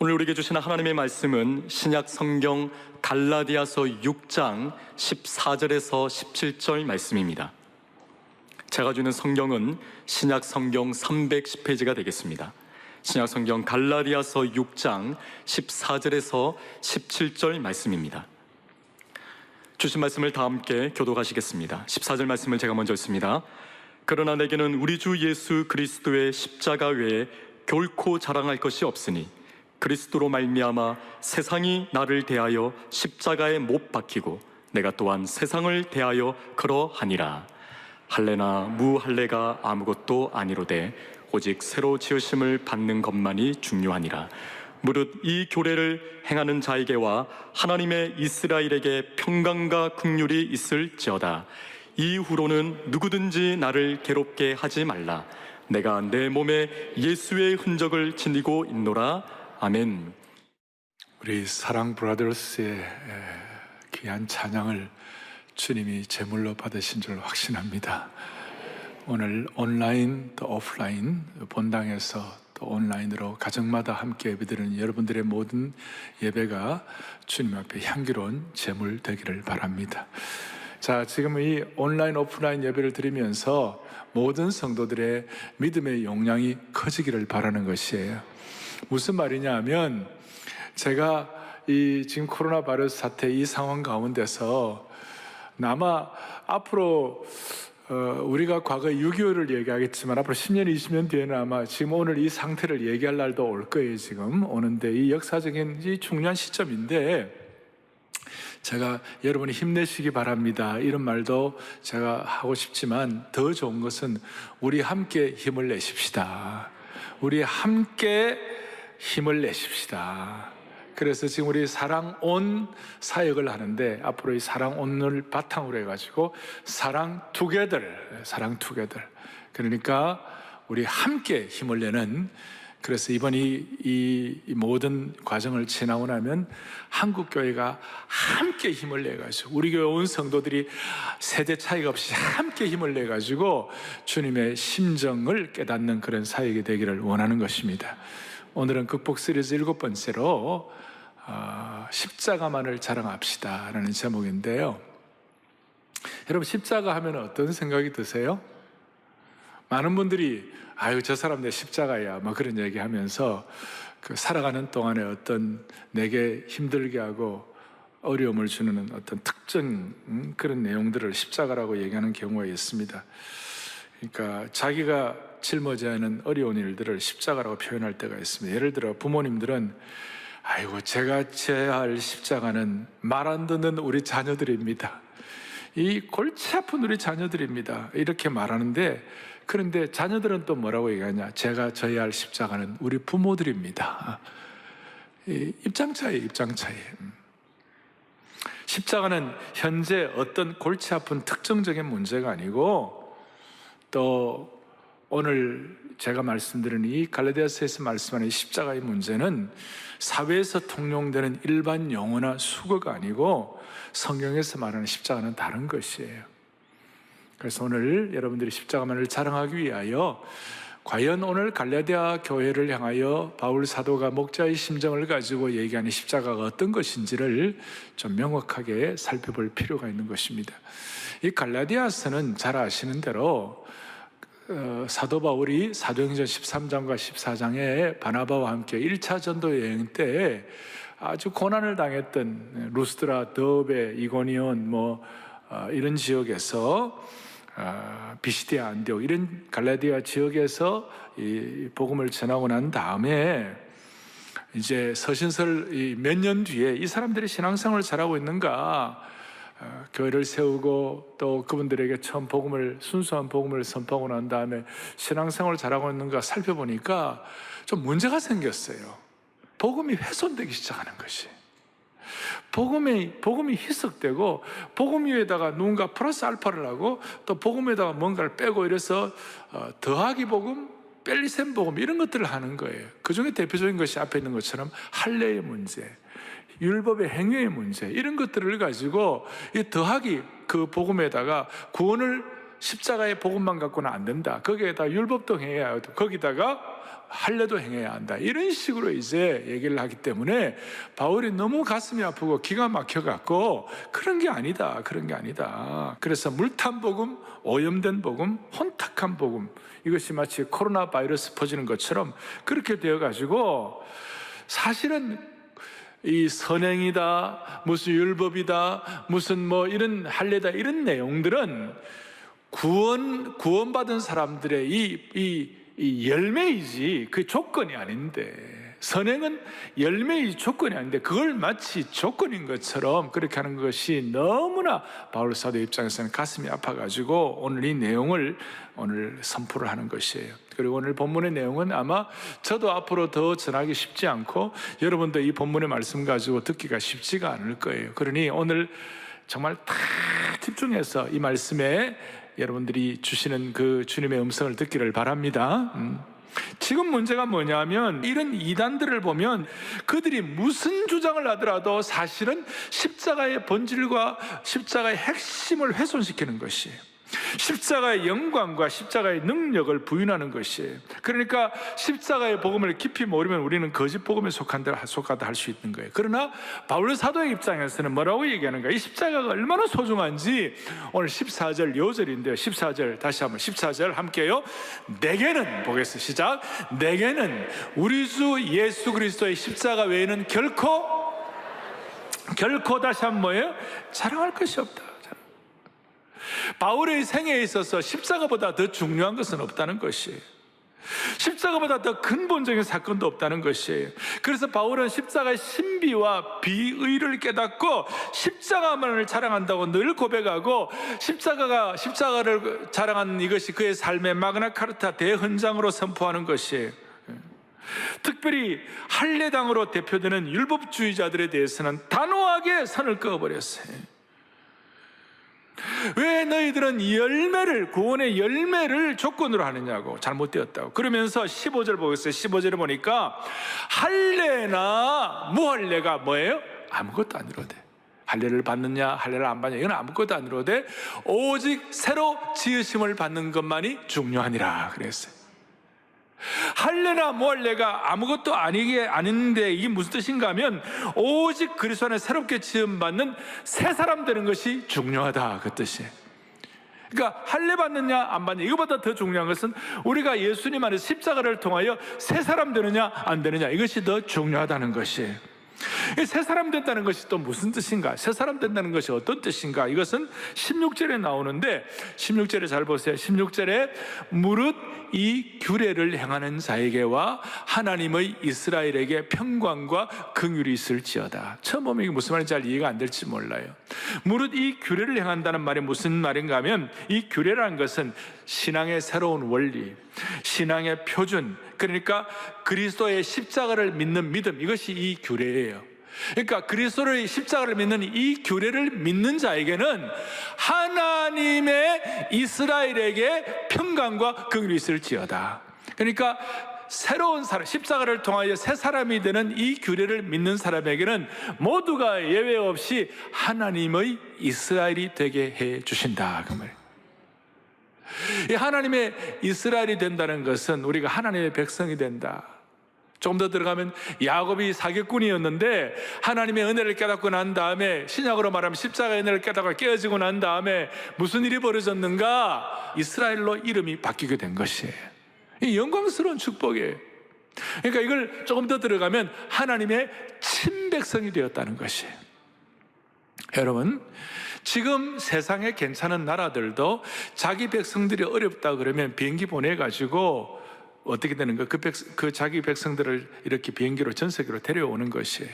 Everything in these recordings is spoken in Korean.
오늘 우리에게 주시는 하나님의 말씀은 신약 성경 갈라디아서 6장 14절에서 17절 말씀입니다. 제가 주는 성경은 신약 성경 310페이지가 되겠습니다. 신약 성경 갈라디아서 6장 14절에서 17절 말씀입니다. 주신 말씀을 다 함께 교독하시겠습니다. 14절 말씀을 제가 먼저 읽습니다. 그러나 내게는 우리 주 예수 그리스도의 십자가 외에 결코 자랑할 것이 없으니 그리스도로 말미암아 세상이 나를 대하여 십자가에 못 박히고 내가 또한 세상을 대하여 그러하니라. 할례나 무할례가 아무것도 아니로되 오직 새로 지으심을 받는 것만이 중요하니라. 무릇 이 교례를 행하는 자에게와 하나님의 이스라엘에게 평강과 긍휼이 있을지어다. 이후로는 누구든지 나를 괴롭게 하지 말라. 내가 내 몸에 예수의 흔적을 지니고 있노라. 아멘. 우리 사랑 브라더스의 귀한 찬양을 주님이 제물로 받으신 줄 확신합니다. 오늘 온라인 또 오프라인 본당에서 또 온라인으로 가정마다 함께 예배드리는 여러분들의 모든 예배가 주님 앞에 향기로운 제물 되기를 바랍니다. 자, 지금 이 온라인 오프라인 예배를 드리면서 모든 성도들의 믿음의 용량이 커지기를 바라는 것이에요. 무슨 말이냐 하면 제가 이 지금 코로나 바이러스 사태 이 상황 가운데서 아마 앞으로 우리가 과거 6.25를 얘기하겠지만 앞으로 10년, 20년 뒤에는 아마 지금 오늘 이 상태를 얘기할 날도 올 거예요. 지금 오는데 이 역사적인 이 중요한 시점인데 제가 여러분이 힘내시기 바랍니다 이런 말도 제가 하고 싶지만 더 좋은 것은 우리 함께 힘을 내십시다. 우리 함께 힘을 내십시다. 그래서 지금 우리 사랑온 사역을 하는데 앞으로 이 사랑온을 바탕으로 해가지고 사랑 투게더 그러니까 우리 함께 힘을 내는, 그래서 이번이 이 모든 과정을 지나고 나면 한국교회가 함께 힘을 내가지고 우리 교회 온 성도들이 세대 차이가 없이 함께 힘을 내가지고 주님의 심정을 깨닫는 그런 사역이 되기를 원하는 것입니다. 오늘은 극복 시리즈 7번째로 십자가만을 자랑합시다 라는 제목인데요. 여러분, 십자가 하면 어떤 생각이 드세요? 많은 분들이 아유 저 사람 내 십자가야 뭐 그런 얘기 하면서 그 살아가는 동안에 어떤 내게 힘들게 하고 어려움을 주는 어떤 특정 그런 내용들을 십자가라고 얘기하는 경우가 있습니다. 그러니까 자기가 짊어져야 하는 어려운 일들을 십자가라고 표현할 때가 있습니다. 예를 들어 부모님들은 아이고 제가 져야 할 십자가는 말 안 듣는 우리 자녀들입니다. 이 골치 아픈 우리 자녀들입니다. 이렇게 말하는데, 그런데 자녀들은 또 뭐라고 얘기하냐? 제가 져야 할 십자가는 우리 부모들입니다. 입장 차이. 십자가는 현재 어떤 골치 아픈 특정적인 문제가 아니고, 또 오늘 제가 말씀드린 이 갈라디아서에서 말씀하는 십자가의 문제는 사회에서 통용되는 일반 용어나 수거가 아니고 성경에서 말하는 십자가는 다른 것이에요. 그래서 오늘 여러분들이 십자가만을 자랑하기 위하여 과연 오늘 갈라디아 교회를 향하여 바울 사도가 목자의 심정을 가지고 얘기하는 십자가가 어떤 것인지를 좀 명확하게 살펴볼 필요가 있는 것입니다. 이 갈라디아서는 잘 아시는 대로 사도 바울이 사도행전 13장과 14장에 바나바와 함께 1차 전도 여행 때 아주 고난을 당했던 루스드라, 더베, 이고니온 이런 지역에서 비시디아, 안디옥 이런 갈라디아 지역에서 이 복음을 전하고 난 다음에 이제 서신설 몇 년 뒤에 이 사람들이 신앙생활을 잘하고 있는가, 교회를 세우고 또 그분들에게 처음 순수한 복음을 선포하고 난 다음에 신앙생활을 잘하고 있는가 살펴보니까 좀 문제가 생겼어요. 복음이 훼손되기 시작하는 것이. 복음이 희석되고 복음 위에다가 누군가 플러스 알파를 하고 또 복음 위에다가 뭔가를 빼고 이래서 더하기 복음, 뺄리셈 복음 이런 것들을 하는 거예요. 그 중에 대표적인 것이 앞에 있는 것처럼 할례의 문제, 율법의 행위의 문제 이런 것들을 가지고 이 더하기 그 복음에다가 구원을 십자가의 복음만 갖고는 안 된다. 거기에다 율법도 행해야 하고 거기다가 할례도 행해야 한다. 이런 식으로 이제 얘기를 하기 때문에 바울이 너무 가슴이 아프고 기가 막혀갖고 그런 게 아니다. 그래서 물탄 복음, 오염된 복음, 혼탁한 복음, 이것이 마치 코로나 바이러스 퍼지는 것처럼 그렇게 되어가지고 사실은 이 선행이다, 무슨 율법이다, 무슨 뭐 이런 할례다, 이런 내용들은 구원받은 사람들의 이 열매이지 그 조건이 아닌데, 선행은 열매이지 조건이 아닌데 그걸 마치 조건인 것처럼 그렇게 하는 것이 너무나 바울 사도 입장에서는 가슴이 아파가지고 오늘 이 내용을 오늘 선포를 하는 것이에요. 그리고 오늘 본문의 내용은 아마 저도 앞으로 더 전하기 쉽지 않고 여러분도 이 본문의 말씀 가지고 듣기가 쉽지가 않을 거예요. 그러니 오늘 정말 다 집중해서 이 말씀에 여러분들이 주시는 그 주님의 음성을 듣기를 바랍니다. 지금 문제가 뭐냐면 이런 이단들을 보면 그들이 무슨 주장을 하더라도 사실은 십자가의 본질과 십자가의 핵심을 훼손시키는 것이에요. 십자가의 영광과 십자가의 능력을 부인하는 것이에요. 그러니까 십자가의 복음을 깊이 모르면 우리는 거짓 복음에 속하다 할 수 있는 거예요. 그러나 바울 사도의 입장에서는 뭐라고 얘기하는가? 이 십자가가 얼마나 소중한지 오늘 14절 요절인데요. 14절 다시 한번 14절 함께요. 내게는 보겠습니다. 시작. 내게는 우리 주 예수 그리스도의 십자가 외에는 결코 다시 한번 뭐예요? 자랑할 것이 없다. 바울의 생애에 있어서 십자가보다 더 중요한 것은 없다는 것이에요. 십자가보다 더 근본적인 사건도 없다는 것이에요. 그래서 바울은 십자가의 신비와 비의를 깨닫고 십자가만을 자랑한다고 늘 고백하고 십자가를 자랑하는 이것이 그의 삶의 마그나카르타 대헌장으로 선포하는 것이에요. 특별히 할례당으로 대표되는 율법주의자들에 대해서는 단호하게 선을 그어버렸어요. 왜 너희들은 구원의 열매를 조건으로 하느냐고, 잘못되었다고. 그러면서 15절 보겠어요. 15절에 보니까 할례나 무할례가 뭐예요? 아무것도 안 이루어대. 할례를 받느냐 할례를 안 받느냐 이건 아무것도 안 이루어대. 오직 새로 지으심을 받는 것만이 중요하니라 그랬어요. 할례나 무할례가 아무것도 아닌데 이게 무슨 뜻인가 하면 오직 그리스도 안에 새롭게 지음받는 새 사람 되는 것이 중요하다, 그 뜻이에요. 그러니까 할례 받느냐 안 받느냐 이거보다 더 중요한 것은 우리가 예수님 안에 십자가를 통하여 새 사람 되느냐 안 되느냐 이것이 더 중요하다는 것이에요. 새 사람 된다는 것이 또 무슨 뜻인가? 새 사람 된다는 것이 어떤 뜻인가? 이것은 16절에 나오는데 16절에 잘 보세요. 16절에 무릇 이 규례를 행하는 자에게와 하나님의 이스라엘에게 평강과 긍휼이 있을지어다. 처음 보면 이게 무슨 말인지 잘 이해가 안 될지 몰라요. 무릇 이 규례를 행한다는 말이 무슨 말인가 하면 이 규례라는 것은 신앙의 새로운 원리, 신앙의 표준, 그러니까 그리스도의 십자가를 믿는 믿음, 이것이 이 규례예요. 그러니까 그리스도의 십자가를 믿는 이 규례를 믿는 자에게는 하나님의 이스라엘에게 평강과 긍휼이 있을지어다. 그러니까 새로운 사람, 십자가를 통하여 새 사람이 되는 이 규례를 믿는 사람에게는 모두가 예외 없이 하나님의 이스라엘이 되게 해 주신다, 그 말이에요. 이 하나님의 이스라엘이 된다는 것은 우리가 하나님의 백성이 된다. 조금 더 들어가면 야곱이 사기꾼이었는데 하나님의 은혜를 깨닫고 난 다음에, 신약으로 말하면 십자가의 은혜를 깨닫고 깨어지고 난 다음에 무슨 일이 벌어졌는가? 이스라엘로 이름이 바뀌게 된 것이에요. 이 영광스러운 축복이에요. 그러니까 이걸 조금 더 들어가면 하나님의 친백성이 되었다는 것이에요. 여러분, 지금 세상에 괜찮은 나라들도 자기 백성들이 어렵다 그러면 비행기 보내가지고 어떻게 되는 거? 그 자기 백성들을 이렇게 비행기로 전 세계로 데려오는 것이에요.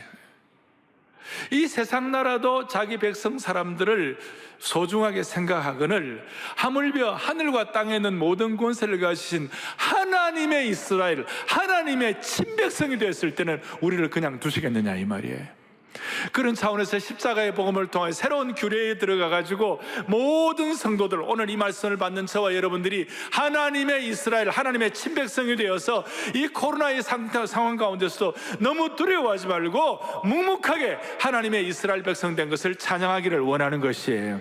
이 세상 나라도 자기 백성 사람들을 소중하게 생각하거늘 하물며 하늘과 땅에 있는 모든 권세를 가지신 하나님의 이스라엘, 하나님의 친백성이 되었을 때는 우리를 그냥 두시겠느냐 이 말이에요. 그런 차원에서 십자가의 복음을 통해 새로운 규례에 들어가가지고 모든 성도들, 오늘 이 말씀을 받는 저와 여러분들이 하나님의 이스라엘, 하나님의 친백성이 되어서 이 코로나의 상황 가운데서도 너무 두려워하지 말고 묵묵하게 하나님의 이스라엘 백성 된 것을 찬양하기를 원하는 것이에요.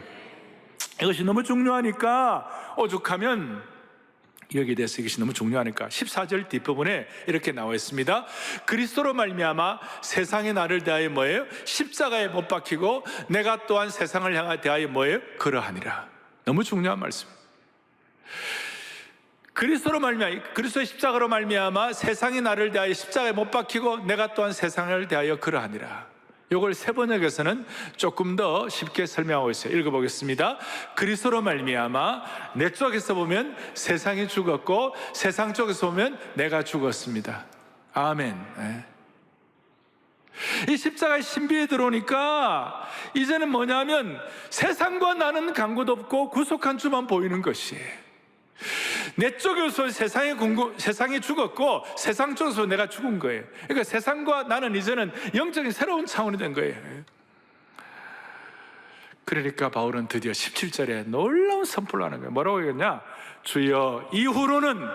이것이 너무 중요하니까 오죽하면 여기에 대해서 이것이 너무 중요하니까 14절 뒷부분에 이렇게 나와 있습니다. 그리스도로 말미암아 세상이 나를 대하여 뭐예요? 십자가에 못 박히고 내가 또한 세상을 향하여 대하여 뭐예요? 그러하니라. 너무 중요한 말씀입니다. 그리스도의 십자가로 말미암아 세상이 나를 대하여 십자가에 못 박히고 내가 또한 세상을 대하여 그러하니라. 이걸 세번역에서는 조금 더 쉽게 설명하고 있어요. 읽어보겠습니다. 그리스도로 말미암아, 내 쪽에서 보면 세상이 죽었고 세상 쪽에서 보면 내가 죽었습니다. 아멘. 이 십자가의 신비에 들어오니까 이제는 뭐냐면 세상과 나는 간구도 없고 구속한 주만 보이는 것이에요. 내 쪽에서 세상이 죽었고 세상 쪽에서 내가 죽은 거예요. 그러니까 세상과 나는 이제는 영적인 새로운 차원이 된 거예요. 그러니까 바울은 드디어 17절에 놀라운 선포를 하는 거예요. 뭐라고 했냐? 주여, 이후로는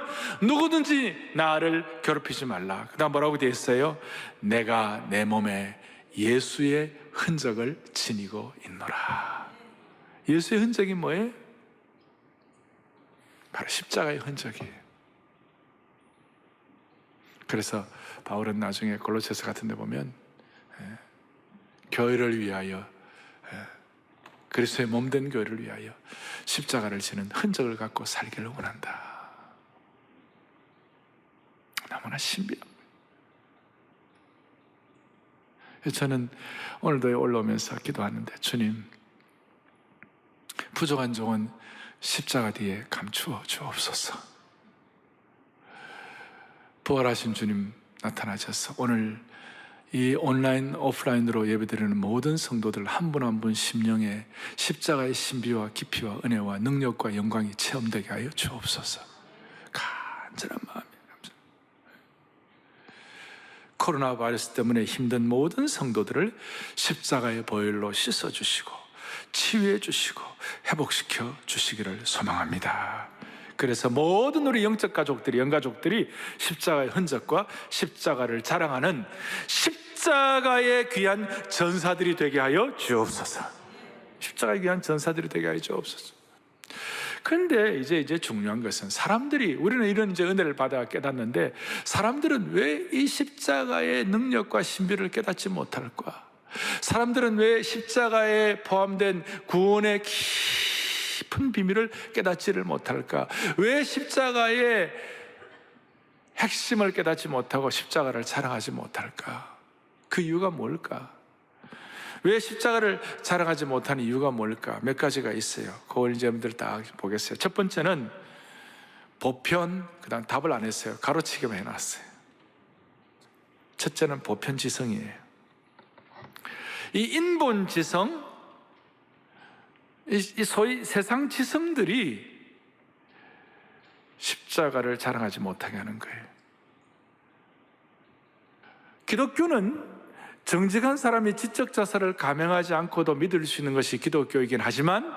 누구든지 나를 괴롭히지 말라. 그 다음 뭐라고 되어 있어요? 내가 내 몸에 예수의 흔적을 지니고 있노라. 예수의 흔적이 뭐예요? 바로 십자가의 흔적이에요. 그래서 바울은 나중에 골로새서 같은 데 보면 교회를 위하여, 그리스도의 몸된 교회를 위하여 십자가를 지는 흔적을 갖고 살기를 원한다. 너무나 신비합니다. 저는 오늘도 올라오면서 기도하는데, 주님, 부족한 종은 십자가 뒤에 감추어 주옵소서. 부활하신 주님 나타나셔서 오늘 이 온라인 오프라인으로 예배드리는 모든 성도들 한 분 한 분 심령에 십자가의 신비와 깊이와 은혜와 능력과 영광이 체험되게 하여 주옵소서. 간절한 마음이에요. 코로나 바이러스 때문에 힘든 모든 성도들을 십자가의 보혈로 씻어주시고 치유해 주시고 회복시켜 주시기를 소망합니다. 그래서 모든 우리 영적 가족들이, 영가족들이 십자가의 흔적과 십자가를 자랑하는 십자가의 귀한 전사들이 되게 하여 주옵소서. 십자가의 귀한 전사들이 되게 하여 주옵소서. 그런데 이제 중요한 것은 사람들이, 우리는 이런 이제 은혜를 받아 깨닫는데 사람들은 왜 이 십자가의 능력과 신비를 깨닫지 못할까? 사람들은 왜 십자가에 포함된 구원의 깊은 비밀을 깨닫지를 못할까? 왜 십자가의 핵심을 깨닫지 못하고 십자가를 자랑하지 못할까? 그 이유가 뭘까? 왜 십자가를 자랑하지 못하는 이유가 뭘까? 몇 가지가 있어요. 그걸 이제 여러분들 딱 보겠어요. 첫 번째는 보편, 그 다음 답을 안 했어요. 가로치기만 해놨어요. 첫째는 보편지성이에요. 이 인본지성, 이 소위 세상 지성들이 십자가를 자랑하지 못하게 하는 거예요. 기독교는 정직한 사람이 지적자살을 감행하지 않고도 믿을 수 있는 것이 기독교이긴 하지만,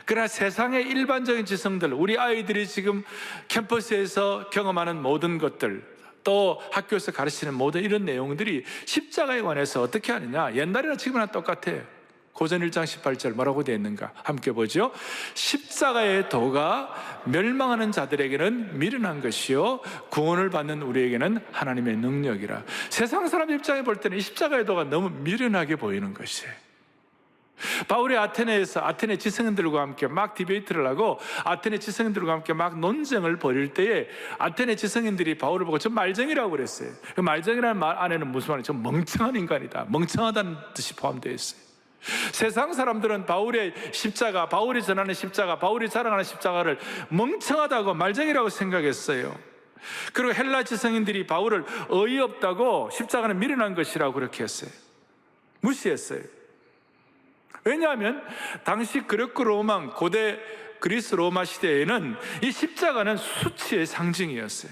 그러나 세상의 일반적인 지성들, 우리 아이들이 지금 캠퍼스에서 경험하는 모든 것들, 또 학교에서 가르치는 모든 이런 내용들이 십자가에 관해서 어떻게 하느냐? 옛날이나 지금이나 똑같아요. 고전 1장 18절 뭐라고 되어 있는가? 함께 보죠. 십자가의 도가 멸망하는 자들에게는 미련한 것이요 구원을 받는 우리에게는 하나님의 능력이라. 세상 사람 입장에 볼 때는 이 십자가의 도가 너무 미련하게 보이는 것이에요. 바울이 아테네에서 아테네 지성인들과 함께 막 디베이트를 하고 아테네 지성인들과 함께 막 논쟁을 벌일 때에 아테네 지성인들이 바울을 보고 저 말쟁이라고 그랬어요. 그 말쟁이라는 말 안에는 무슨 말이에요? 저 멍청한 인간이다. 멍청하다는 뜻이 포함되어 있어요. 세상 사람들은 바울의 십자가, 바울이 전하는 십자가, 바울이 자랑하는 십자가를 멍청하다고, 말쟁이라고 생각했어요. 그리고 헬라 지성인들이 바울을 어이없다고, 십자가는 미련한 것이라고 그렇게 했어요. 무시했어요. 왜냐하면 당시 그리스 로마, 고대 그리스 로마 시대에는 이 십자가는 수치의 상징이었어요.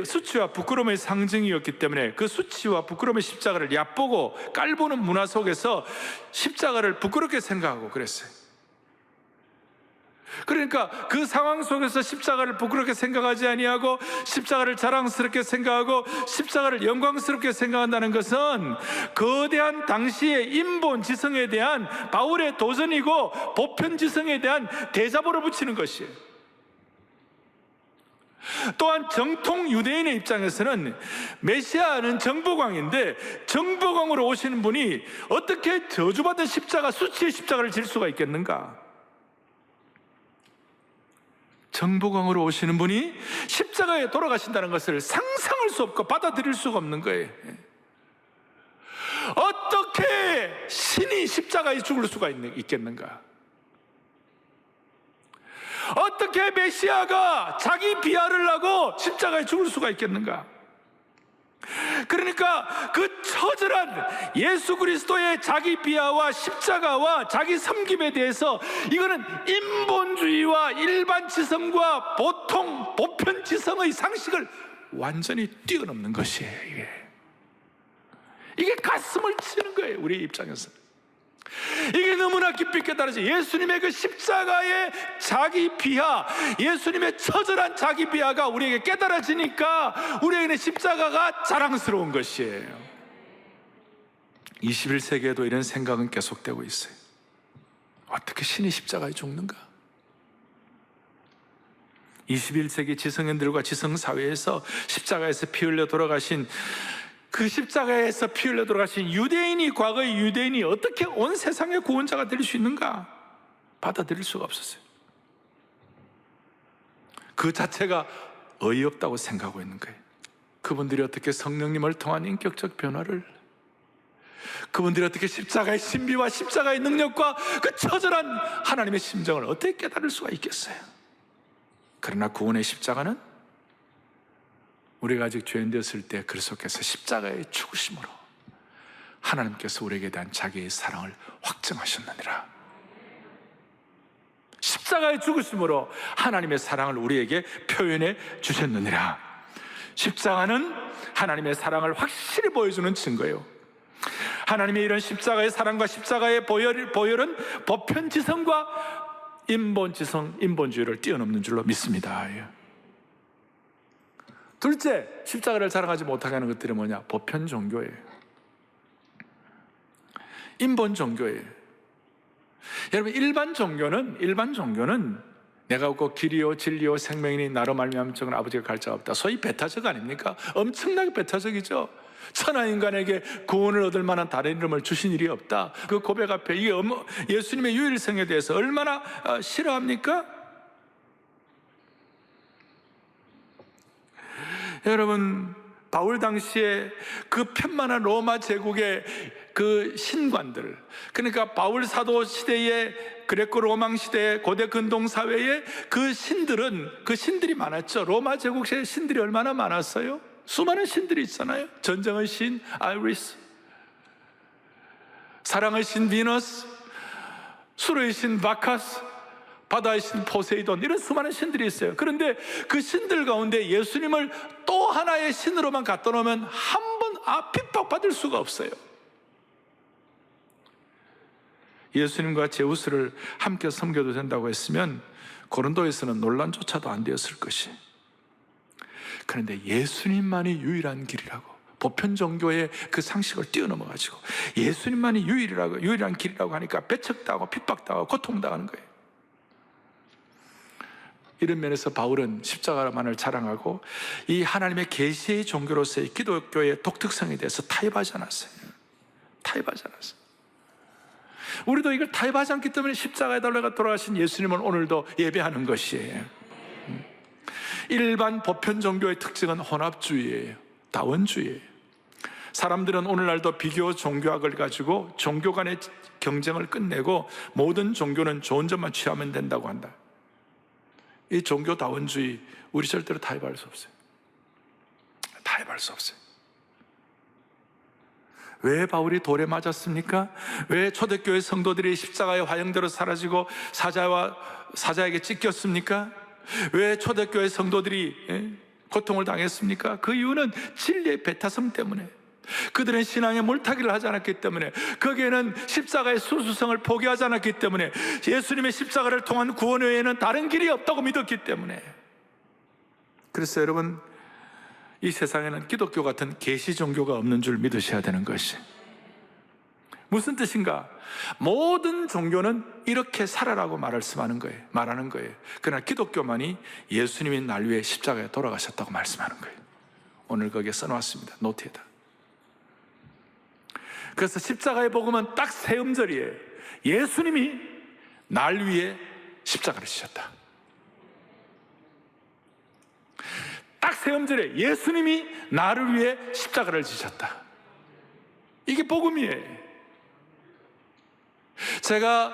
수치와 부끄러움의 상징이었기 때문에 그 수치와 부끄러움의 십자가를 얕보고 깔보는 문화 속에서 십자가를 부끄럽게 생각하고 그랬어요. 그러니까 그 상황 속에서 십자가를 부끄럽게 생각하지 아니하고 십자가를 자랑스럽게 생각하고 십자가를 영광스럽게 생각한다는 것은 거대한 당시의 인본 지성에 대한 바울의 도전이고 보편 지성에 대한 대자보를 붙이는 것이에요. 또한 정통 유대인의 입장에서는 메시아는 정보광인데 정보광으로 오시는 분이 어떻게 저주받은 십자가, 수치의 십자가를 질 수가 있겠는가? 정보광으로 오시는 분이 십자가에 돌아가신다는 것을 상상할 수 없고 받아들일 수가 없는 거예요. 어떻게 신이 십자가에 죽을 수가 있겠는가? 어떻게 메시아가 자기 비하를 하고 십자가에 죽을 수가 있겠는가? 그러니까 그 처절한 예수 그리스도의 자기 비하와 십자가와 자기 섬김에 대해서 이거는 인본주의와 일반 지성과 보통 보편 지성의 상식을 완전히 뛰어넘는 것이에요. 이게 가슴을 치는 거예요, 우리 입장에서. 이게 너무나 깊이 깨달아져. 예수님의 그 십자가의 자기 비하, 예수님의 처절한 자기 비하가 우리에게 깨달아지니까 우리에게는 십자가가 자랑스러운 것이에요. 21세기에도 이런 생각은 계속되고 있어요. 어떻게 신이 십자가에 죽는가? 21세기 지성인들과 지성사회에서 십자가에서 피 흘려 돌아가신, 그 십자가에서 피 흘려 돌아가신 유대인이, 과거의 유대인이 어떻게 온 세상의 구원자가 될 수 있는가? 받아들일 수가 없었어요. 그 자체가 어이없다고 생각하고 있는 거예요. 그분들이 어떻게 성령님을 통한 인격적 변화를, 그분들이 어떻게 십자가의 신비와 십자가의 능력과 그 처절한 하나님의 심정을 어떻게 깨달을 수가 있겠어요? 그러나 구원의 십자가는 우리가 아직 죄인 되었을 때 그 속에서 십자가의 죽으심으로 하나님께서 우리에게 대한 자기의 사랑을 확증하셨느니라. 십자가의 죽으심으로 하나님의 사랑을 우리에게 표현해 주셨느니라. 십자가는 하나님의 사랑을 확실히 보여주는 증거예요. 하나님의 이런 십자가의 사랑과 십자가의 보혈은 보편지성과 인본지성, 인본주의를 뛰어넘는 줄로 믿습니다. 둘째, 십자가를 자랑하지 못하게 하는 것들이 뭐냐? 보편 종교예요. 인본 종교예요. 여러분, 일반 종교는 내가 없고 길이요 진리요 생명이니 나로 말미암은 적은 아버지가 갈 자가 없다. 소위 배타적 아닙니까? 엄청나게 배타적이죠. 천하 인간에게 구원을 얻을 만한 다른 이름을 주신 일이 없다. 그 고백 앞에 이게 예수님의 유일성에 대해서 얼마나 싫어합니까? 여러분, 바울 당시에 그 편만한 로마 제국의 그 신관들, 그러니까 바울 사도 시대의 그레코 로망 시대의 고대 근동 사회의 그 신들이 많았죠. 로마 제국 시대 신들이 얼마나 많았어요? 수많은 신들이 있잖아요. 전쟁의 신 아이리스, 사랑의 신 비너스, 수로의 신 바카스, 바다의 신 포세이돈, 이런 수많은 신들이 있어요. 그런데 그 신들 가운데 예수님을 또 하나의 신으로만 갖다 놓으면 한 번 핍박받을 수가 없어요. 예수님과 제우스를 함께 섬겨도 된다고 했으면 고린도에서는 논란조차도 안 되었을 것이. 그런데 예수님만이 유일한 길이라고, 보편 종교의 그 상식을 뛰어넘어가지고 예수님만이 유일한 길이라고 하니까 배척당하고 핍박당하고 고통당하는 거예요. 이런 면에서 바울은 십자가만을 자랑하고 이 하나님의 계시의 종교로서의 기독교의 독특성에 대해서 타협하지 않았어요. 우리도 이걸 타협하지 않기 때문에 십자가에 달려 돌아가신 예수님을 오늘도 예배하는 것이에요. 일반 보편 종교의 특징은 혼합주의예요. 다원주의예요. 사람들은 오늘날도 비교 종교학을 가지고 종교 간의 경쟁을 끝내고 모든 종교는 좋은 점만 취하면 된다고 한다. 이 종교다원주의, 우리 절대로 타협할 수 없어요. 왜 바울이 돌에 맞았습니까? 왜 초대교회 성도들이 십자가의 화형대로 사라지고 사자에게 찢겼습니까? 왜 초대교회 성도들이 고통을 당했습니까? 그 이유는 진리의 배타성 때문에, 그들은 신앙의 물타기를 하지 않았기 때문에, 거기에는 십자가의 순수성을 포기하지 않았기 때문에, 예수님의 십자가를 통한 구원 외에는 다른 길이 없다고 믿었기 때문에. 그래서 여러분, 이 세상에는 기독교 같은 계시 종교가 없는 줄 믿으셔야 되는 것이 무슨 뜻인가? 모든 종교는 이렇게 살아라고 말하는 거예요. 그러나 기독교만이 예수님이 날 위해 십자가에 돌아가셨다고 말씀하는 거예요. 오늘 거기에 써놓았습니다. 노트에다. 그래서 십자가의 복음은 딱 세 음절이에요. 예수님이 날 위해 십자가를 지셨다. 딱 세 음절에 예수님이 나를 위해 십자가를 지셨다. 이게 복음이에요. 제가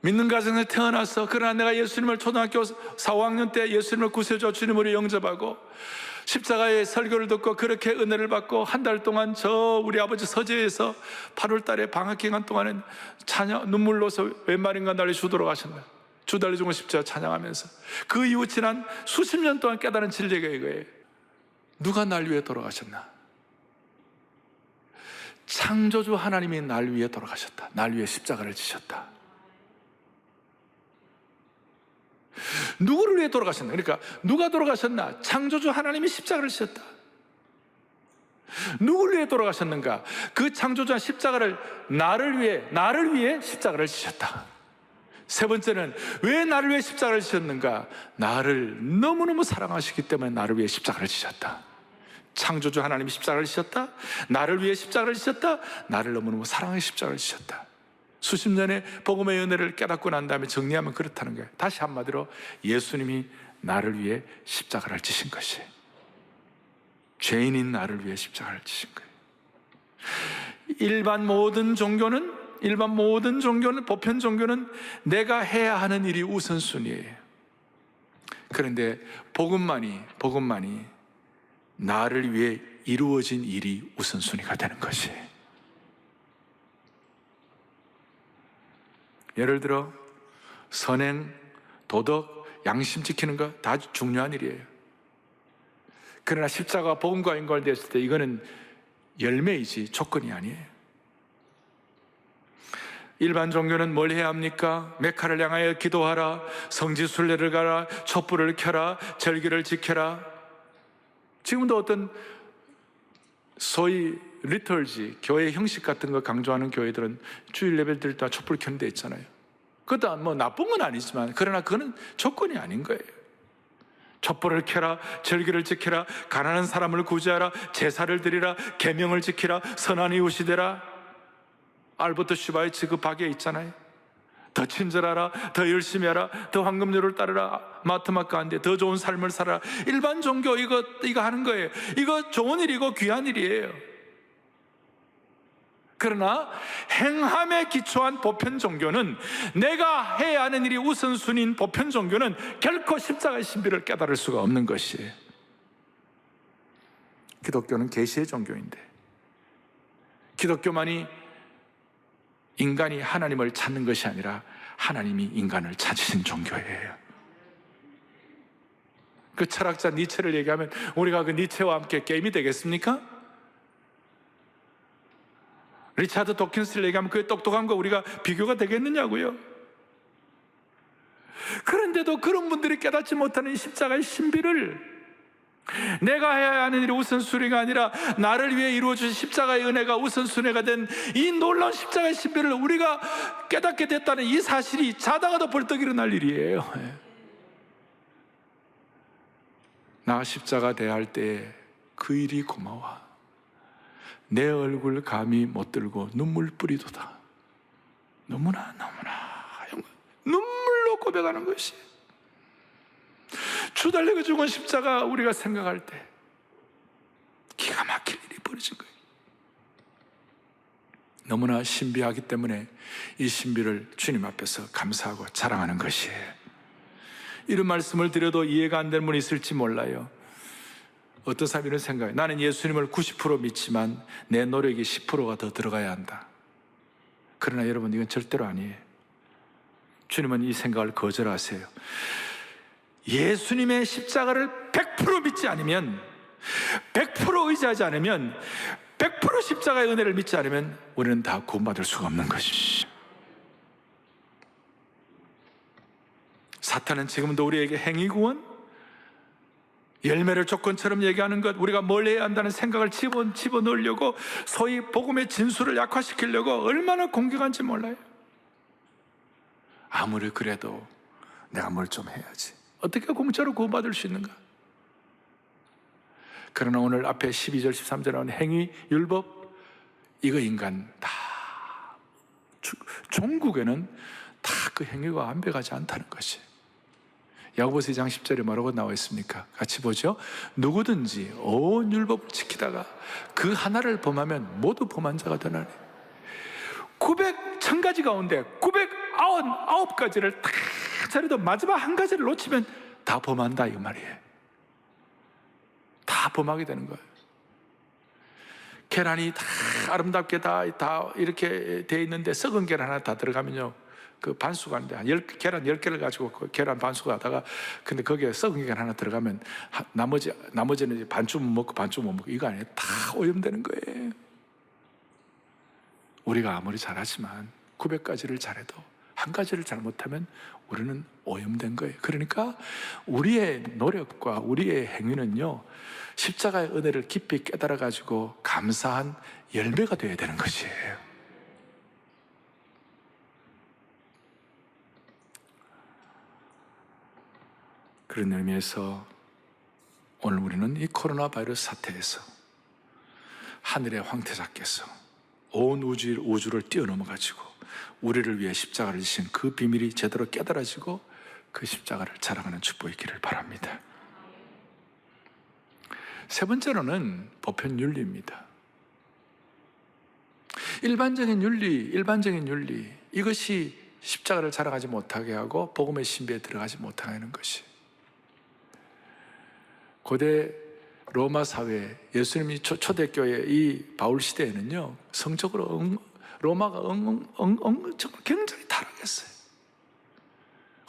믿는 가정에 태어나서, 그러나 내가 예수님을 초등학교 4, 5학년 때 예수님을 구세주 주님으로 영접하고 십자가의 설교를 듣고 그렇게 은혜를 받고 한 달 동안 우리 아버지 서재에서 8월 달에 방학 기간 동안은 눈물로서 웬말인가 날리 주 돌아가셨나, 주 달려주고 십자가 찬양하면서, 그 이후 지난 수십 년 동안 깨달은 진리가 이거예요. 누가 날 위해 돌아가셨나? 창조주 하나님이 날 위해 돌아가셨다. 날 위해 십자가를 지셨다. 누구를 위해 돌아가셨나? 그러니까 누가 돌아가셨나? 창조주 하나님이 십자가를 지셨다. 누구를 위해 돌아가셨는가? 그 창조주한 십자가를 나를 위해 십자가를 지셨다. 세 번째는 왜 나를 위해 십자가를 지셨는가? 나를 너무너무 사랑하시기 때문에 나를 위해 십자가를 지셨다. 창조주 하나님이 십자가를 지셨다. 나를 위해 십자가를 지셨다. 나를 너무너무 사랑해 십자가를 지셨다. 수십 년의 복음의 은혜를 깨닫고 난 다음에 정리하면 그렇다는 거예요. 다시 한마디로 예수님이 나를 위해 십자가를 지신 것이, 죄인인 나를 위해 십자가를 지신 거예요. 일반 모든 종교는, 보편 종교는 내가 해야 하는 일이 우선순위예요. 그런데 복음만이 나를 위해 이루어진 일이 우선순위가 되는 것이. 예를 들어 선행, 도덕, 양심 지키는 거 다 중요한 일이에요. 그러나 십자가 복음과 연관되었을 때 이거는 열매이지 조건이 아니에요. 일반 종교는 뭘 해야 합니까? 메카를 향하여 기도하라, 성지순례를 가라, 촛불을 켜라, 절기를 지켜라. 지금도 어떤 소위 리터지, 교회 형식 같은 거 강조하는 교회들은 주일 예배 드릴 때 촛불 켜는 데 있잖아요. 그것도 뭐 나쁜 건 아니지만, 그러나 그거는 조건이 아닌 거예요. 촛불을 켜라, 절기를 지켜라, 가난한 사람을 구제하라, 제사를 드리라, 계명을 지키라, 선한 이웃이 되라. 알버트 슈바이츠 그 박에 있잖아요. 더 친절하라, 더 열심히 하라, 더 황금률을 따르라, 마트마 간디, 더 좋은 삶을 살아라. 일반 종교 이거 하는 거예요. 이거 좋은 일이고 귀한 일이에요. 그러나 행함에 기초한 보편 종교는, 내가 해야 하는 일이 우선순위인 보편 종교는 결코 십자가의 신비를 깨달을 수가 없는 것이에요. 기독교는 계시의 종교인데, 기독교만이 인간이 하나님을 찾는 것이 아니라 하나님이 인간을 찾으신 종교예요. 그 철학자 니체를 얘기하면 우리가 그 니체와 함께 게임이 되겠습니까? 리차드 도킨스를 얘기하면 그 똑똑한 거 우리가 비교가 되겠느냐고요. 그런데도 그런 분들이 깨닫지 못하는 십자가의 신비를, 내가 해야 하는 일이 우선순위가 아니라 나를 위해 이루어진 십자가의 은혜가 우선순위가 된 이 놀라운 십자가의 신비를 우리가 깨닫게 됐다는 이 사실이 자다가도 벌떡 일어날 일이에요. 나 십자가 대할 때 그 일이 고마워. 내 얼굴 감히 못 들고 눈물 뿌리도다. 너무나 눈물로 고백하는 것이, 주 달리고 죽은 십자가 우리가 생각할 때 기가 막힐 일이 벌어진 거예요. 너무나 신비하기 때문에 이 신비를 주님 앞에서 감사하고 자랑하는 것이에요. 이런 말씀을 드려도 이해가 안 되는 분이 있을지 몰라요. 어떤 사람이 이런 생각해요. 나는 예수님을 90% 믿지만 내 노력이 10%가 더 들어가야 한다. 그러나 여러분, 이건 절대로 아니에요. 주님은 이 생각을 거절하세요. 예수님의 십자가를 100% 믿지 않으면 100% 의지하지 않으면, 100% 십자가의 은혜를 믿지 않으면 우리는 다 구원받을 수가 없는 것입니다. 사탄은 지금도 우리에게 행위구원, 열매를 조건처럼 얘기하는 것, 우리가 뭘 해야 한다는 생각을 집어넣으려고, 소위 복음의 진수를 약화시키려고 얼마나 공격한지 몰라요. 아무리 그래도 내가 뭘 좀 해야지, 어떻게 공짜로 구원받을 수 있는가? 그러나 오늘 앞에 12절 13절에 나온 행위, 율법, 이거 인간 다 종국에는 다 그 행위가 완벽하지 않다는 것이. 야고보서 2장 10절에 뭐라고 나와 있습니까? 같이 보죠. 누구든지 온 율법을 지키다가 그 하나를 범하면 모두 범한 자가 되나니. 900,000가지 가운데 999가지를 다 잘해도 마지막 한 가지를 놓치면 다 범한다, 이 말이에요. 다 범하게 되는 거예요. 계란이 다 아름답게 다 이렇게 돼 있는데 썩은 계란 하나 다 들어가면요, 그 반수가 하는데 계란 10개를 가지고 그 계란 반수가 하다가, 근데 거기에 썩은 계란 하나 들어가면 나머지는 이제 반쯤 먹고 반쯤 못 먹고, 이거 아니에요. 다 오염되는 거예요. 우리가 아무리 잘하지만 900가지를 잘해도 한 가지를 잘못하면 우리는 오염된 거예요. 그러니까 우리의 노력과 우리의 행위는요, 십자가의 은혜를 깊이 깨달아 가지고 감사한 열매가 되어야 되는 것이에요. 그런 의미에서 오늘 우리는 이 코로나 바이러스 사태에서 하늘의 황태자께서 온 우주를 뛰어넘어 가지고 우리를 위해 십자가를 지신 그 비밀이 제대로 깨달아지고 그 십자가를 자랑하는 축복이 있기를 바랍니다. 세 번째로는 보편 윤리입니다. 일반적인 윤리, 이것이 십자가를 자랑하지 못하게 하고 복음의 신비에 들어가지 못하게 하는 것이. 고대 로마 사회, 예수님이 초대교회 이 바울 시대에는요, 성적으로 로마가 정말 굉장히 타락했어요.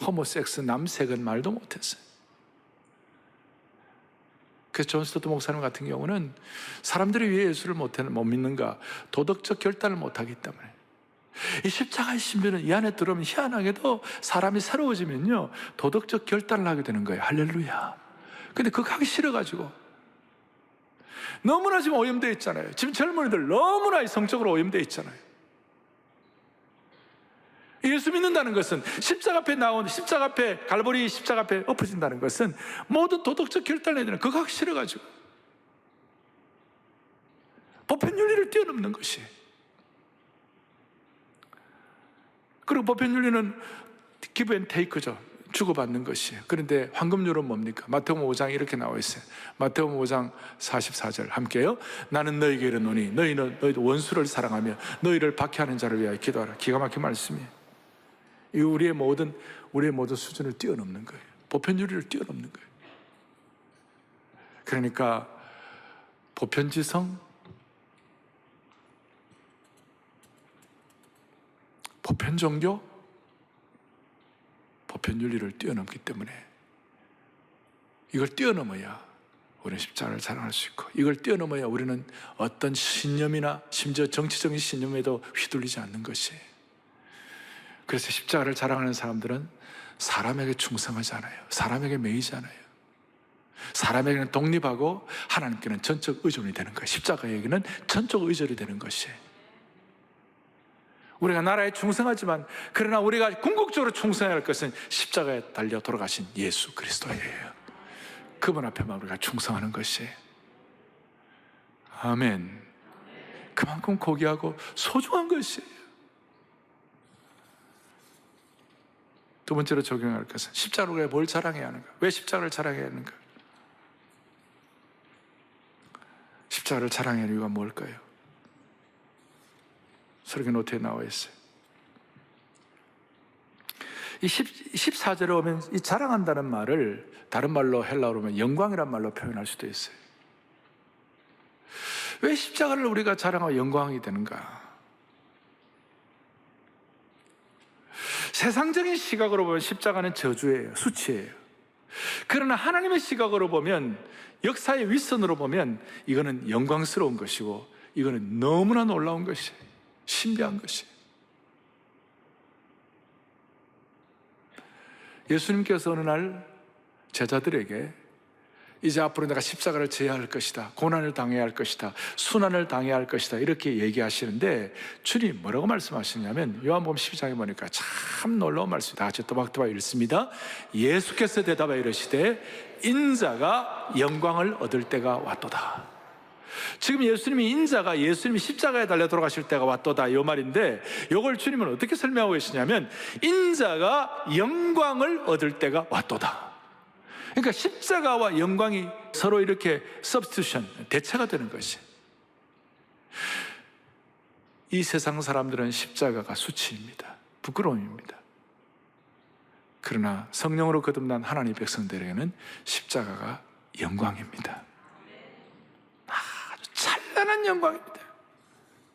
호모섹스, 남색은 말도 못했어요. 그래서 존 스토트 목사님 같은 경우는 사람들이 왜 예수를 못 믿는가? 도덕적 결단을 못하기 때문에. 이 십자가의 신비는 이 안에 들어오면 희한하게도 사람이 새로워지면요, 도덕적 결단을 하게 되는 거예요. 할렐루야. 근데 그거 하기 싫어가지고 너무나 지금 오염되어 있잖아요. 지금 젊은이들 너무나 성적으로 오염되어 있잖아요. 예수 믿는다는 것은 십자가 앞에 갈보리 십자가 앞에 엎어진다는 것은 모든 도덕적 결단을 해야 되는, 그거 하기 싫어가지고 보편 윤리를 뛰어넘는 것이. 그리고 보편 윤리는 기브 앤 테이크죠. 주고받는 것이에요. 그런데 황금률은 뭡니까? 마태복음 5장 이렇게 나와 있어요. 마태복음 5장 44절 함께요. 나는 너희에게 이르노니 너희도 원수를 사랑하며 너희를 박해하는 자를 위하여 기도하라. 기가 막힌 말씀이에요. 이 우리의 모든 수준을 뛰어넘는 거예요. 보편윤리를 뛰어넘는 거예요. 그러니까 보편지성, 보편종교, 보편윤리를 뛰어넘기 때문에 이걸 뛰어넘어야 우리는 십자가를 자랑할 수 있고, 이걸 뛰어넘어야 우리는 어떤 신념이나 심지어 정치적인 신념에도 휘둘리지 않는 것이에요. 그래서 십자가를 자랑하는 사람들은 사람에게 충성하지 않아요. 사람에게 매이지 않아요. 사람에게는 독립하고 하나님께는 전적 의존이 되는 거예요. 십자가에게는 전적 의존이 되는 것이에요. 우리가 나라에 충성하지만, 그러나 우리가 궁극적으로 충성해야 할 것은 십자가에 달려 돌아가신 예수 그리스도예요. 그분 앞에만 우리가 충성하는 것이에요. 아멘. 그만큼 고귀하고 소중한 것이에요. 두 번째로 적용할 것은 십자가로 우리가 뭘 자랑해야 하는가? 왜 십자가를 자랑해야 하는가? 십자가를 자랑해야 하는 이유가 뭘까요? 설교 노트에 나와 있어요. 이 14절에 오면 이 자랑한다는 말을 다른 말로 헬라어로 하면 영광이란 말로 표현할 수도 있어요. 왜 십자가를 우리가 자랑하고 영광이 되는가? 세상적인 시각으로 보면 십자가는 저주예요. 수치예요. 그러나 하나님의 시각으로 보면, 역사의 윗선으로 보면 이거는 영광스러운 것이고 이거는 너무나 놀라운 것이에요. 신비한 것이에요. 예수님께서 어느 날 제자들에게 이제 앞으로 내가 십자가를 져야 할 것이다, 고난을 당해야 할 것이다, 순환을 당해야 할 것이다, 이렇게 얘기하시는데 주님 뭐라고 말씀하시냐면 요한복음 12장에 보니까 참 놀라운 말씀이 다 같이 또박또박 읽습니다. 예수께서 대답하여 이르시되 인자가 영광을 얻을 때가 왔도다. 지금 예수님이 인자가, 예수님이 십자가에 달려 돌아가실 때가 왔도다, 이 말인데 이걸 주님은 어떻게 설명하고 계시냐면 인자가 영광을 얻을 때가 왔도다. 그러니까 십자가와 영광이 서로 이렇게 substitution, 대체가 되는 것이. 이 세상 사람들은 십자가가 수치입니다. 부끄러움입니다. 그러나 성령으로 거듭난 하나님의 백성들에게는 십자가가 영광입니다. 아주 찬란한 영광입니다.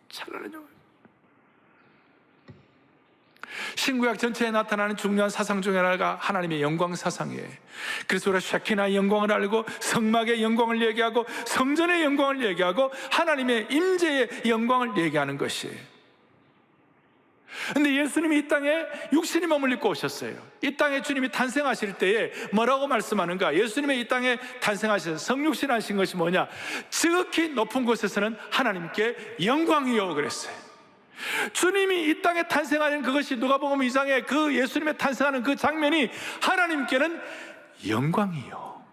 찬란한 영광. 신구약 전체에 나타나는 중요한 사상 중에 하나가 하나님의 영광 사상이에요. 그래서 우리가 쉐키나의 영광을 알고 성막의 영광을 얘기하고 성전의 영광을 얘기하고 하나님의 임재의 영광을 얘기하는 것이에요. 그런데 예수님이 이 땅에 육신의 몸을 입고 오셨어요. 이 땅에 주님이 탄생하실 때에 뭐라고 말씀하는가? 예수님의 이 땅에 탄생하셔서 성육신 하신 것이 뭐냐? 지극히 높은 곳에서는 하나님께 영광이요 그랬어요. 주님이 이 땅에 탄생하는 그것이 누가복음 2장에 그 예수님의 탄생하는 그 장면이 하나님께는 영광이요.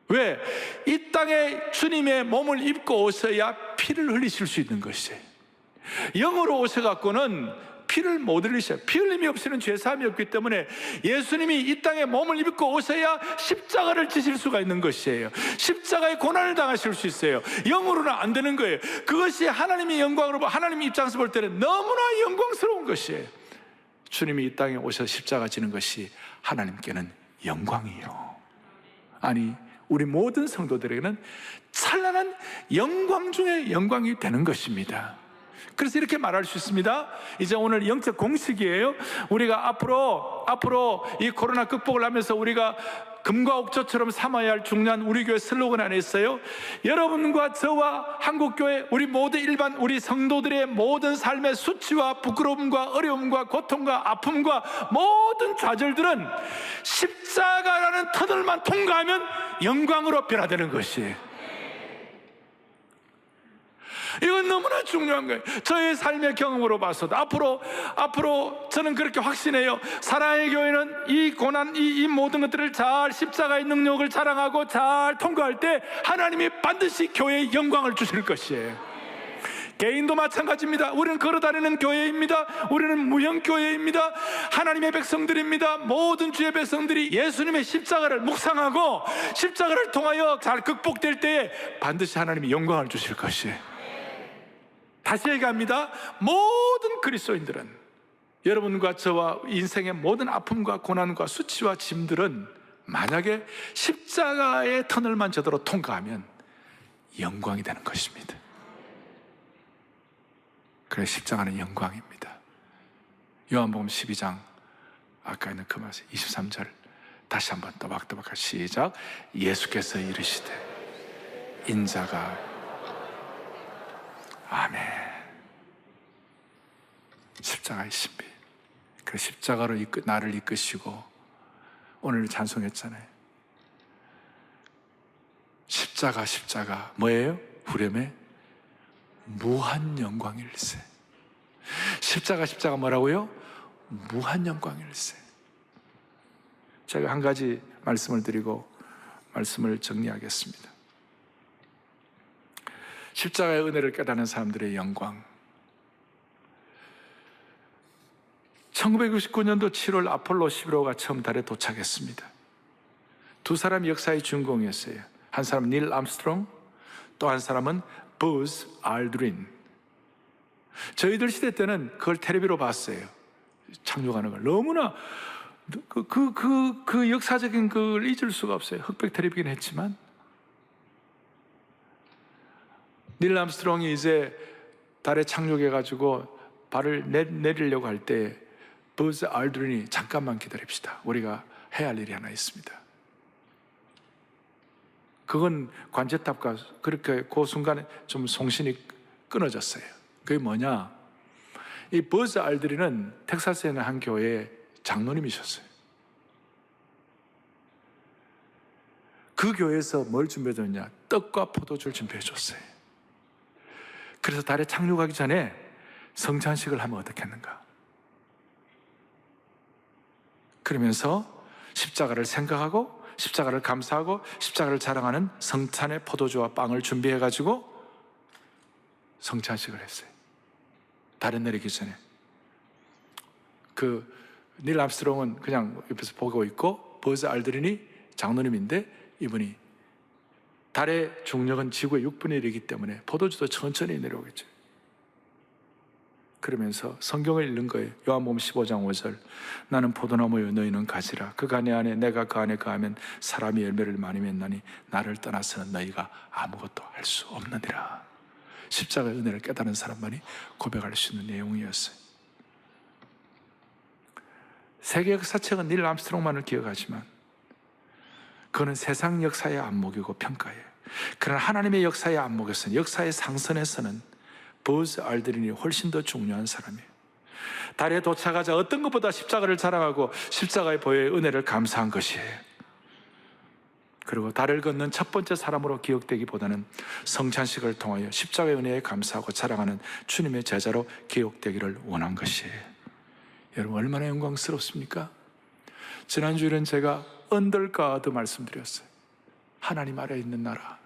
왜? 이 땅에 주님의 몸을 입고 오셔야 피를 흘리실 수 있는 것이에요. 영으로 오셔갖고는 피를 못 흘리셔요. 피 흘림이 없이는 죄사함이 없기 때문에 예수님이 이 땅에 몸을 입고 오셔야 십자가를 지실 수가 있는 것이에요. 십자가의 고난을 당하실 수 있어요. 영으로는 안 되는 거예요. 그것이 하나님의 영광으로, 하나님 입장에서 볼 때는 너무나 영광스러운 것이에요. 주님이 이 땅에 오셔서 십자가 지는 것이 하나님께는 영광이요. 아니, 우리 모든 성도들에게는 찬란한 영광 중에 영광이 되는 것입니다. 그래서 이렇게 말할 수 있습니다. 이제 오늘 영적 공식이에요. 우리가 앞으로 이 코로나 극복을 하면서 우리가 금과 옥조처럼 삼아야 할 중요한 우리 교회 슬로건 안에 있어요. 여러분과 저와 한국교회 우리 모두 일반 우리 성도들의 모든 삶의 수치와 부끄러움과 어려움과 고통과 아픔과 모든 좌절들은 십자가라는 터널만 통과하면 영광으로 변화되는 것이에요. 이건 너무나 중요한 거예요. 저의 삶의 경험으로 봐서도 앞으로 저는 그렇게 확신해요. 사랑의 교회는 이 고난, 이 모든 것들을 잘 십자가의 능력을 자랑하고 잘 통과할 때 하나님이 반드시 교회에 영광을 주실 것이에요. 개인도 마찬가지입니다. 우리는 걸어다니는 교회입니다. 우리는 무형교회입니다. 하나님의 백성들입니다. 모든 주의 백성들이 예수님의 십자가를 묵상하고 십자가를 통하여 잘 극복될 때에 반드시 하나님이 영광을 주실 것이에요. 다시 얘기합니다. 모든 그리스도인들은, 여러분과 저와 인생의 모든 아픔과 고난과 수치와 짐들은 만약에 십자가의 터널만 제대로 통과하면 영광이 되는 것입니다. 그래서 십자가는 영광입니다. 요한복음 12장 아까 있는 그 말씀 23절 다시 한번 또박또박 시작. 예수께서 이르시되 인자가, 아멘. 십자가의 신비. 그 십자가로 나를 이끄시고, 오늘 찬송했잖아요. 십자가 뭐예요? 후렴에 무한 영광일세. 십자가 뭐라고요? 무한 영광일세. 제가 한 가지 말씀을 드리고 말씀을 정리하겠습니다. 십자가의 은혜를 깨닫는 사람들의 영광. 1969년도 7월 아폴로 11호가 처음 달에 도착했습니다. 두 사람이 역사의 주인공이었어요. 한 사람은 닐 암스트롱, 또 한 사람은 버즈 알드린. 저희들 시대 때는 그걸 텔레비로 봤어요. 착륙하는 걸. 너무나 그 역사적인 걸 잊을 수가 없어요. 흑백 텔레비긴 했지만. 닐 암스트롱이 이제 달에 착륙해가지고 발을 내리려고 할 때 버즈 알드린이 잠깐만 기다립시다. 우리가 해야 할 일이 하나 있습니다. 그건 관제탑과 그렇게 그 순간에 좀 송신이 끊어졌어요. 그게 뭐냐? 이 버즈 알드린은 텍사스에 있는 한 교회의 장로님이셨어요. 그 교회에서 뭘 준비해줬냐? 떡과 포도주를 준비해줬어요. 그래서 달에 착륙하기 전에 성찬식을 하면 어떻겠는가? 그러면서 십자가를 생각하고 십자가를 감사하고 십자가를 자랑하는 성찬의 포도주와 빵을 준비해가지고 성찬식을 했어요. 달에 내리기 전에. 닐 암스트롱은 그냥 옆에서 보고 있고 버즈 알드린이 장로님인데 이분이 달의 중력은 지구의 6분의 1이기 때문에 포도주도 천천히 내려오겠죠. 그러면서 성경을 읽는 거예요. 요한복음 15장 5절. 나는 포도나무요 너희는 가지라. 그 가지 안에 내가 그 안에 거하면 사람이 열매를 많이 맺나니 나를 떠나서는 너희가 아무것도 할 수 없느니라. 십자가의 은혜를 깨달은 사람만이 고백할 수 있는 내용이었어요. 세계 역사책은 닐 암스트롱만을 기억하지만 그거는 세상 역사의 안목이고 평가예요. 그러나 하나님의 역사의 안목에서는, 역사의 상선에서는 버즈 알드린이 훨씬 더 중요한 사람이에요. 달에 도착하자 어떤 것보다 십자가를 자랑하고 십자가의 보혈의 은혜를 감사한 것이에요. 그리고 달을 걷는 첫 번째 사람으로 기억되기보다는 성찬식을 통하여 십자가의 은혜에 감사하고 자랑하는 주님의 제자로 기억되기를 원한 것이에요. 여러분 얼마나 영광스럽습니까? 지난주에는 제가 언더 가드 말씀드렸어요. 하나님 아래에 있는 나라.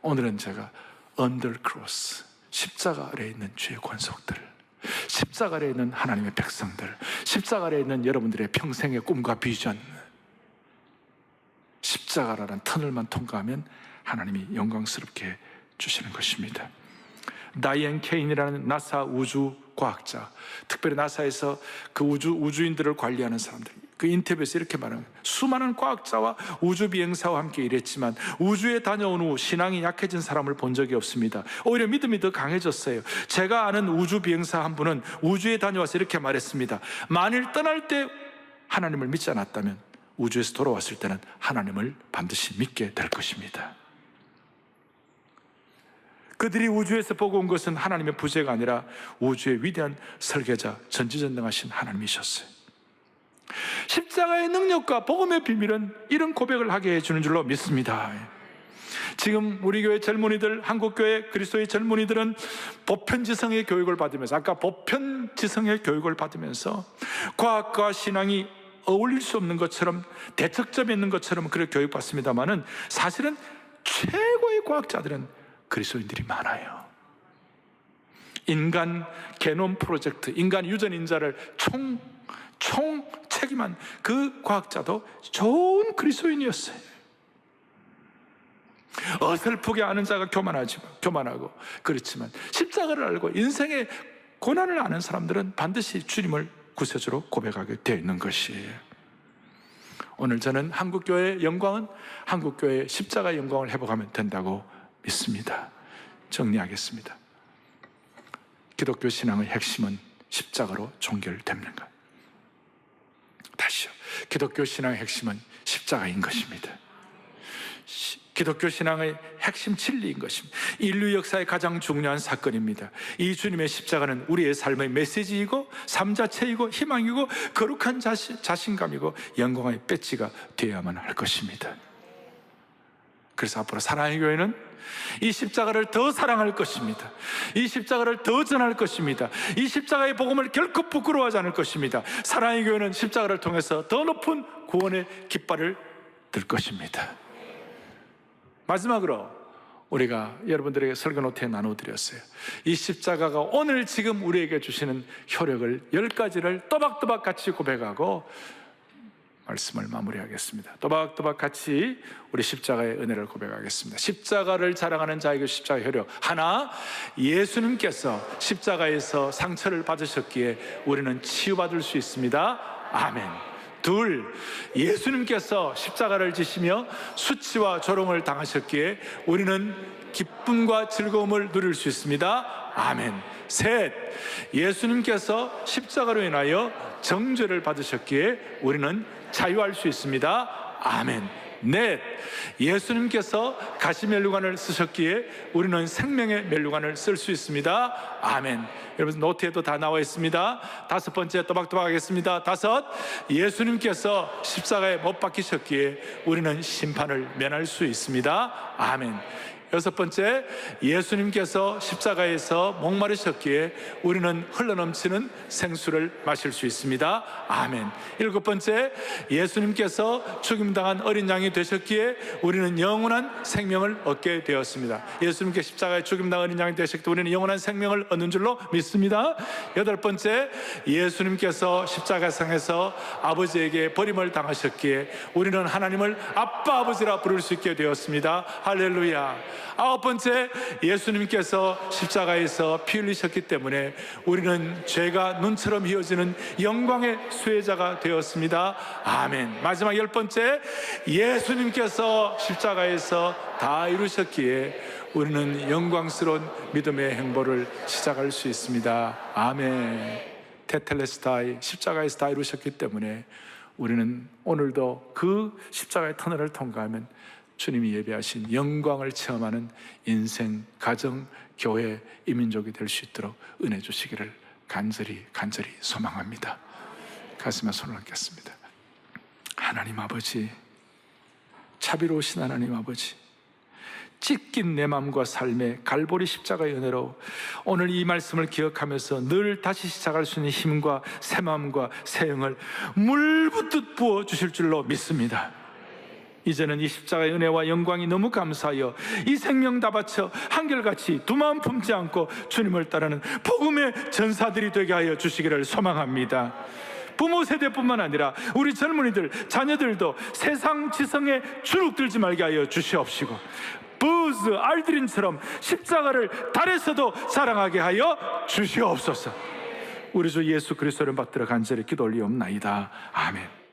오늘은 제가 언더 크로스, 십자가 아래에 있는 주의 권속들, 십자가 아래에 있는 하나님의 백성들, 십자가 아래에 있는 여러분들의 평생의 꿈과 비전, 십자가라는 터널만 통과하면 하나님이 영광스럽게 주시는 것입니다. 다이앤 케인이라는 나사 우주 과학자, 특별히 나사에서 그 우주인들을 관리하는 사람들, 그 인터뷰에서 이렇게 말합니다. 수많은 과학자와 우주 비행사와 함께 일했지만 우주에 다녀온 후 신앙이 약해진 사람을 본 적이 없습니다. 오히려 믿음이 더 강해졌어요. 제가 아는 우주 비행사 한 분은 우주에 다녀와서 이렇게 말했습니다. 만일 떠날 때 하나님을 믿지 않았다면 우주에서 돌아왔을 때는 하나님을 반드시 믿게 될 것입니다. 그들이 우주에서 보고 온 것은 하나님의 부재가 아니라 우주의 위대한 설계자, 전지전능하신 하나님이셨어요. 십자가의 능력과 복음의 비밀은 이런 고백을 하게 해주는 줄로 믿습니다. 지금 우리 교회 젊은이들, 한국교회 그리스도의 젊은이들은 보편지성의 교육을 받으면서, 아까 보편지성의 교육을 받으면서 과학과 신앙이 어울릴 수 없는 것처럼, 대척점에 있는 것처럼 그렇게 교육받습니다만은 사실은 최고의 과학자들은 그리스도인들이 많아요. 인간 게놈 프로젝트, 인간 유전인자를 총 책임한 그 과학자도 좋은 그리스도인이었어요. 어설프게 아는 자가 교만하고 그렇지만 십자가를 알고 인생의 고난을 아는 사람들은 반드시 주님을 구세주로 고백하게 되어 있는 것이에요. 오늘 저는 한국교회의 영광은 한국교회의 십자가의 영광을 회복하면 된다고 믿습니다. 정리하겠습니다. 기독교 신앙의 핵심은 십자가로 종결됩니다. 다시요. 기독교 신앙의 핵심은 십자가인 것입니다. 기독교 신앙의 핵심 진리인 것입니다. 인류 역사의 가장 중요한 사건입니다. 이 주님의 십자가는 우리의 삶의 메시지이고 삶 자체이고 희망이고 거룩한 자신감이고 영광의 배지가 되어야만 할 것입니다. 그래서 앞으로 사랑의 교회는 이 십자가를 더 사랑할 것입니다. 이 십자가를 더 전할 것입니다. 이 십자가의 복음을 결코 부끄러워하지 않을 것입니다. 사랑의 교회는 십자가를 통해서 더 높은 구원의 깃발을 들 것입니다. 마지막으로 우리가 여러분들에게 설교 노트에 나눠드렸어요. 이 십자가가 오늘 지금 우리에게 주시는 효력을 10가지를 또박또박 같이 고백하고 말씀을 마무리하겠습니다. 또박또박 같이 우리 십자가의 은혜를 고백하겠습니다. 십자가를 자랑하는 자에게 십자가의 효력. 하나, 예수님께서 십자가에서 상처를 받으셨기에 우리는 치유받을 수 있습니다. 아멘. 둘, 예수님께서 십자가를 지시며 수치와 조롱을 당하셨기에 우리는 기쁨과 즐거움을 누릴 수 있습니다. 아멘. 셋, 예수님께서 십자가로 인하여 정죄를 받으셨기에 우리는 자유할 수 있습니다. 아멘. 넷, 예수님께서 가시면류관을 쓰셨기에 우리는 생명의 면류관을 쓸 수 있습니다. 아멘. 여러분 노트에도 다 나와 있습니다. 다섯 번째, 또박또박 하겠습니다. 다섯, 예수님께서 십자가에 못 박히셨기에 우리는 심판을 면할 수 있습니다. 아멘. 여섯 번째, 예수님께서 십자가에서 목마르셨기에 우리는 흘러넘치는 생수를 마실 수 있습니다. 아멘. 일곱 번째, 예수님께서 죽임당한 어린 양이 되셨기에 우리는 영원한 생명을 얻게 되었습니다. 예수님께 십자가에 죽임당한 어린 양이 되셨기에 우리는 영원한 생명을 얻는 줄로 믿습니다. 여덟 번째, 예수님께서 십자가상에서 아버지에게 버림을 당하셨기에 우리는 하나님을 아빠 아버지라 부를 수 있게 되었습니다. 할렐루야. 아홉 번째, 예수님께서 십자가에서 피 흘리셨기 때문에 우리는 죄가 눈처럼 휘어지는 영광의 수혜자가 되었습니다. 아멘. 마지막 열 번째, 예수님께서 십자가에서 다 이루셨기에 우리는 영광스러운 믿음의 행보를 시작할 수 있습니다. 아멘. 테텔레스타이, 십자가에서 다 이루셨기 때문에 우리는 오늘도 그 십자가의 터널을 통과하면 주님이 예배하신 영광을 체험하는 인생, 가정, 교회, 이민족이 될 수 있도록 은혜 주시기를 간절히 소망합니다. 가슴에 손을 얹겠습니다. 하나님 아버지, 자비로우신 하나님 아버지, 찢긴 내 마음과 삶의 갈보리 십자가의 은혜로 오늘 이 말씀을 기억하면서 늘 다시 시작할 수 있는 힘과 새 마음과 새 영을 물 붓듯 부어주실 줄로 믿습니다. 이제는 이 십자가의 은혜와 영광이 너무 감사하여 이 생명 다 바쳐 한결같이 두 마음 품지 않고 주님을 따르는 복음의 전사들이 되게 하여 주시기를 소망합니다. 부모 세대뿐만 아니라 우리 젊은이들, 자녀들도 세상 지성에 주눅들지 말게 하여 주시옵시고 부즈 알드린처럼 십자가를 달에서도 사랑하게 하여 주시옵소서. 우리 주 예수 그리스도를 받들어 간절히 기도 올리옵나이다. 아멘.